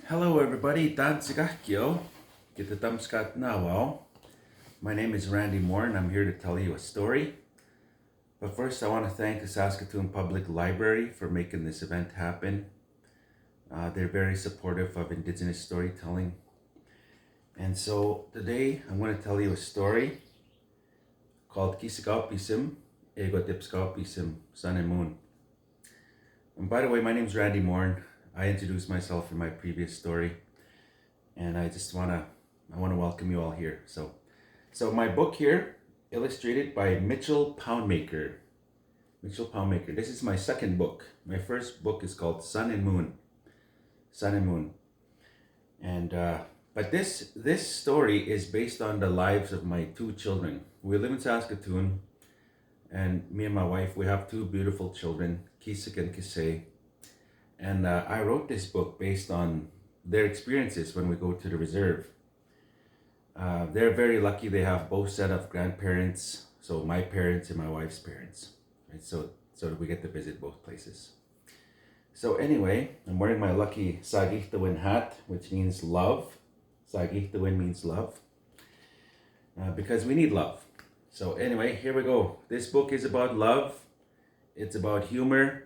Hello everybody, Dan Sigakyo. Gitatamskat Nawao. My name is Randy Moore and I'm here to tell you a story. But first I want to thank the Saskatoon Public Library for making this event happen. They're very supportive of Indigenous storytelling. And so today I'm going to tell you a story called Kisikaupisim, Ego Dipskaupisim, Sun and Moon. And by the way, my name is Randy Moore. I introduced myself in my previous story, and I want to welcome you all here. So my book here, illustrated by Mitchell Poundmaker. Mitchell Poundmaker. This is my second book. My first book is called Sun and Moon. Sun and Moon. And but this story is based on the lives of my two children. We live in Saskatoon, and me and my wife, we have two beautiful children, Kisik and Kisei. And I wrote this book based on their experiences when we go to the reserve. They're very lucky. They have both set of grandparents, so my parents and my wife's parents, right? So we get to visit both places. So anyway, I'm wearing my lucky Sagihtawin hat, which means love. Sagihtawin means love, because we need love. So anyway, here we go. This book is about love. It's about humor.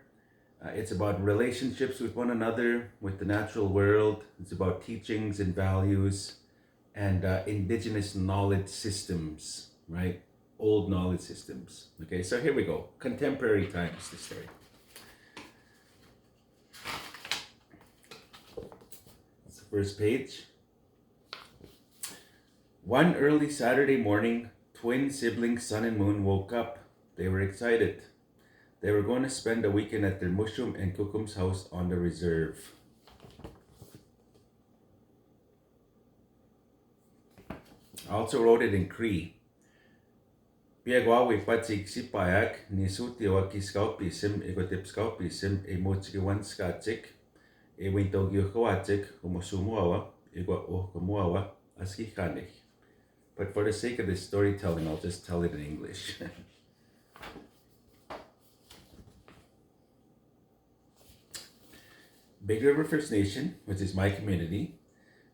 It's about relationships with one another, with the natural world. It's about teachings and values and indigenous knowledge systems, right? Old knowledge systems. Okay, so here we go. Contemporary times, the story. That's the first page. One early Saturday morning, twin siblings Sun and Moon woke up. They were excited. They were going to spend a weekend at their Mushum and Kukum's house on the reserve. I also wrote it in Cree. Piagwawi patsig sipayak ni sutiwa kiskaupisim egotipskaupisim e mochikiwan skatsik e wintogyukawatsik humusumuawa igwa ohkamuawa askikanik. But for the sake of this storytelling, I'll just tell it in English. Big River First Nation, which is my community,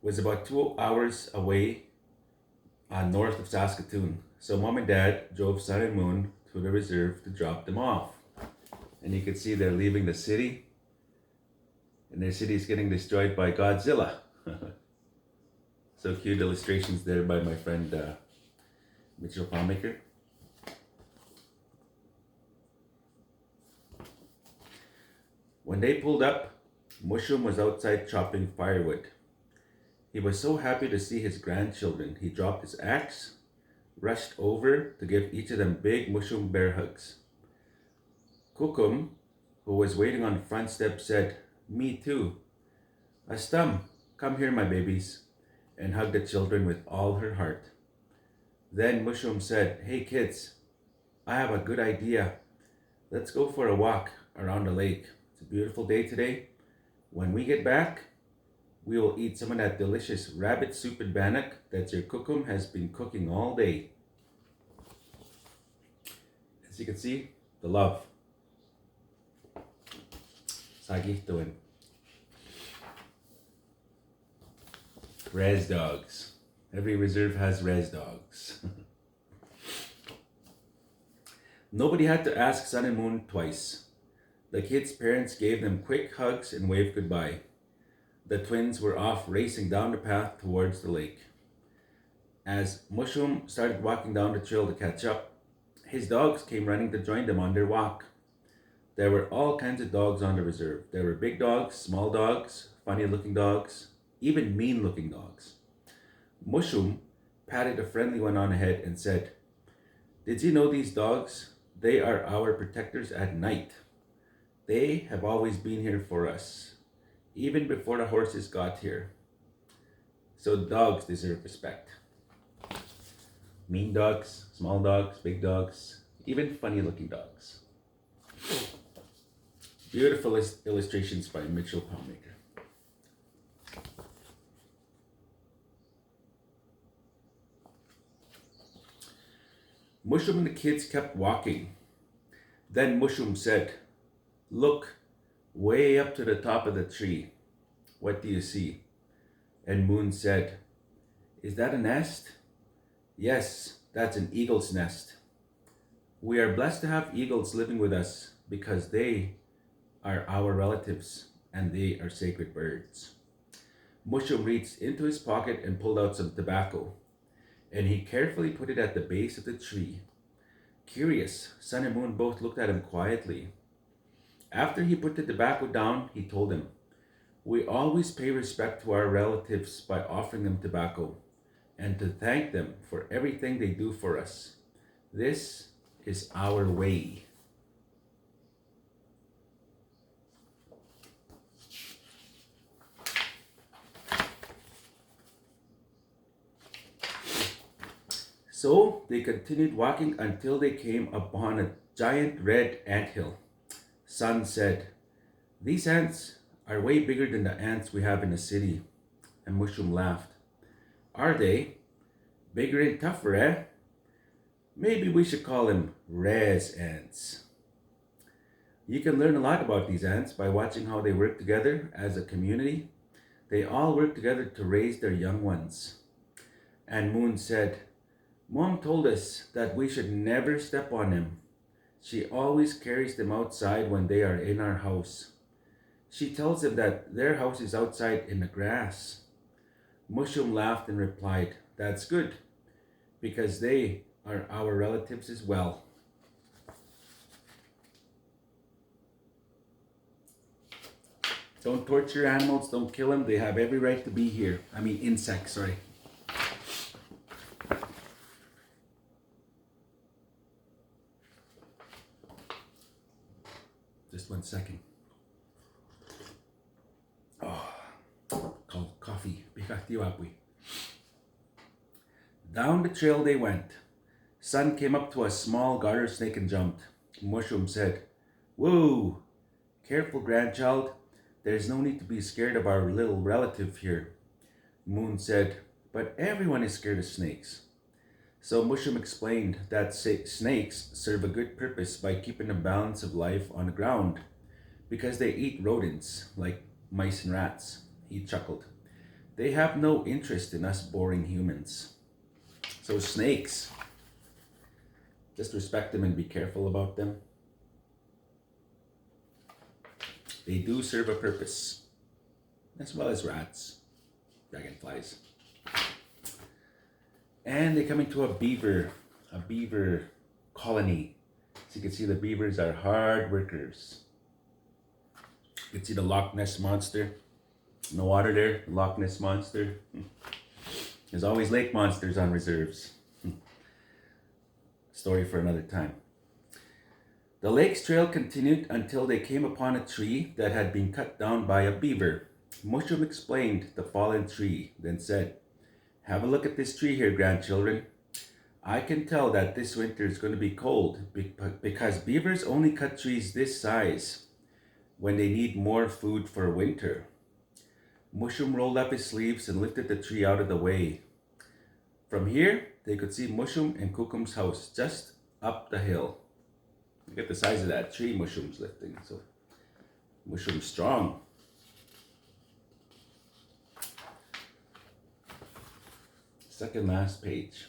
was about 2 hours away north of Saskatoon. So Mom and Dad drove Sun and Moon to the reserve to drop them off. And you can see they're leaving the city, and their city is getting destroyed by Godzilla. So cute illustrations there by my friend Mitchell Palmaker. When they pulled up, Mushum was outside chopping firewood. He was so happy to see his grandchildren, he dropped his axe, rushed over to give each of them big Mushum bear hugs. Kukum, who was waiting on the front step, said, "Me too. Astam, come here, my babies," and hugged the children with all her heart. Then Mushum said, "Hey kids, I have a good idea. Let's go for a walk around the lake. It's a beautiful day today. When we get back, we will eat some of that delicious rabbit soup and bannock that your Kukum has been cooking all day." As you can see, the love. Sagihtawin. Res dogs. Every reserve has res dogs. Nobody had to ask Sun and Moon twice. The kids' parents gave them quick hugs and waved goodbye. The twins were off racing down the path towards the lake. As Mushum started walking down the trail to catch up, his dogs came running to join them on their walk. There were all kinds of dogs on the reserve. There were big dogs, small dogs, funny-looking dogs, even mean-looking dogs. Mushum patted a friendly one on the head and said, "Did you know these dogs? They are our protectors at night. They have always been here for us, even before the horses got here. So dogs deserve respect. Mean dogs, small dogs, big dogs, even funny-looking dogs." Beautiful illustrations by Mitchell Palmaker. Mushum and the kids kept walking. Then Mushum said, "Look, way up to the top of the tree. What do you see?" And Moon said, "Is that a nest?" "Yes, that's an eagle's nest. We are blessed to have eagles living with us because they are our relatives and they are sacred birds." Mushum reached into his pocket and pulled out some tobacco, and he carefully put it at the base of the tree. Curious, Sun and Moon both looked at him quietly. After he put the tobacco down, he told him, "We always pay respect to our relatives by offering them tobacco and to thank them for everything they do for us. This is our way." So they continued walking until they came upon a giant red anthill. Sun said, "These ants are way bigger than the ants we have in the city." And Mushum laughed. "Are they? Bigger and tougher, eh? Maybe we should call them Res ants." You can learn a lot about these ants by watching how they work together as a community. They all work together to raise their young ones. And Moon said, "Mom told us that we should never step on them. She always carries them outside when they are in our house. She tells them that their house is outside in the grass." Mushum laughed and replied, "That's good, because they are our relatives as well." Don't torture animals, don't kill them. They have every right to be here. I mean, insects, sorry. Just 1 second. Called coffee. Down the trail they went. Sun came up to a small garter snake and jumped. Mushroom said, "Whoa! Careful, grandchild. There's no need to be scared of our little relative here." Moon said, "But everyone is scared of snakes." So Mushroom explained that snakes serve a good purpose by keeping the balance of life on the ground because they eat rodents like mice and rats. He chuckled. "They have no interest in us boring humans." So snakes, just respect them and be careful about them. They do serve a purpose, as well as rats, dragonflies. And they come into a beaver colony. So you can see the beavers are hard workers. You can see the Loch Ness Monster in the water there, the Loch Ness Monster. There's always lake monsters on reserves. Story for another time. The lake's trail continued until they came upon a tree that had been cut down by a beaver. Mushroom explained the fallen tree, then said, "Have a look at this tree here, grandchildren. I can tell that this winter is going to be cold because beavers only cut trees this size when they need more food for winter." Mushroom rolled up his sleeves and lifted the tree out of the way. From here, they could see Mushroom and Kukum's house just up the hill. Look at the size of that tree Mushroom's lifting. So Mushroom's strong. Second last page.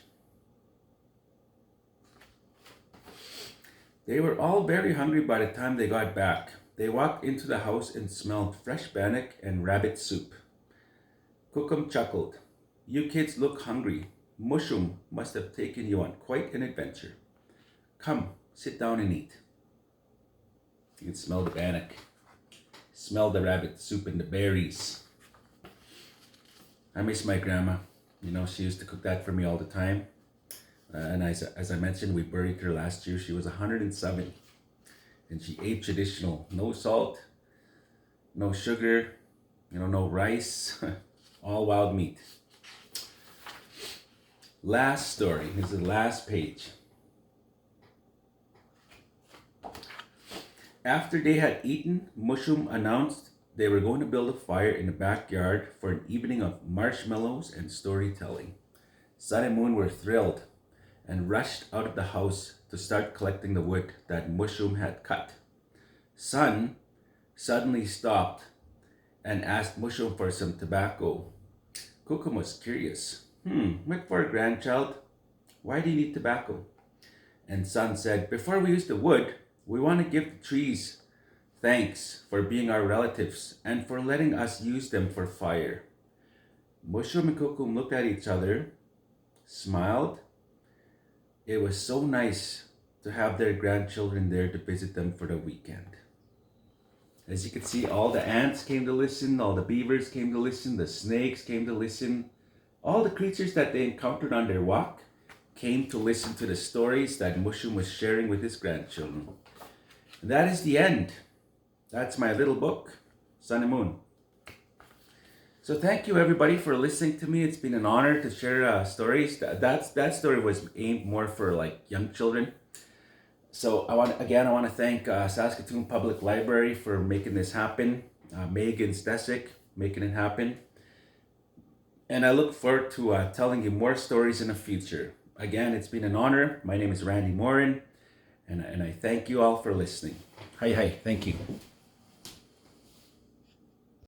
They were all very hungry by the time they got back. They walked into the house and smelled fresh bannock and rabbit soup. Kukum chuckled. "You kids look hungry. Mushroom must have taken you on quite an adventure. Come, sit down and eat." You can smell the bannock. Smell the rabbit soup and the berries. I miss my grandma. You know, she used to cook that for me all the time. And as I mentioned, we buried her last year. She was 107. And she ate traditional. No salt, no sugar, no rice. All wild meat. Last story. This is the last page. After they had eaten, Mushroom announced they were going to build a fire in the backyard for an evening of marshmallows and storytelling. Sun and Moon were thrilled and rushed out of the house to start collecting the wood that Mushroom had cut. Sun suddenly stopped and asked Mushroom for some tobacco. Kokum was curious. What for, grandchild? Why do you need tobacco? And Son said, before we use the wood, we want to give the trees thanks for being our relatives and for letting us use them for fire. Mushum and Kokum looked at each other, smiled. It was so nice to have their grandchildren there to visit them for the weekend. As you can see, all the ants came to listen, all the beavers came to listen, the snakes came to listen. All the creatures that they encountered on their walk came to listen to the stories that Mushum was sharing with his grandchildren. And that is the end. That's my little book, Sun and Moon. So thank you everybody for listening to me. It's been an honor to share stories. That story was aimed more for like young children. So I want to thank Saskatoon Public Library for making this happen. Megan Stesic making it happen. And I look forward to telling you more stories in the future. Again, it's been an honor. My name is Randy Morin, and I thank you all for listening. Hi, thank you.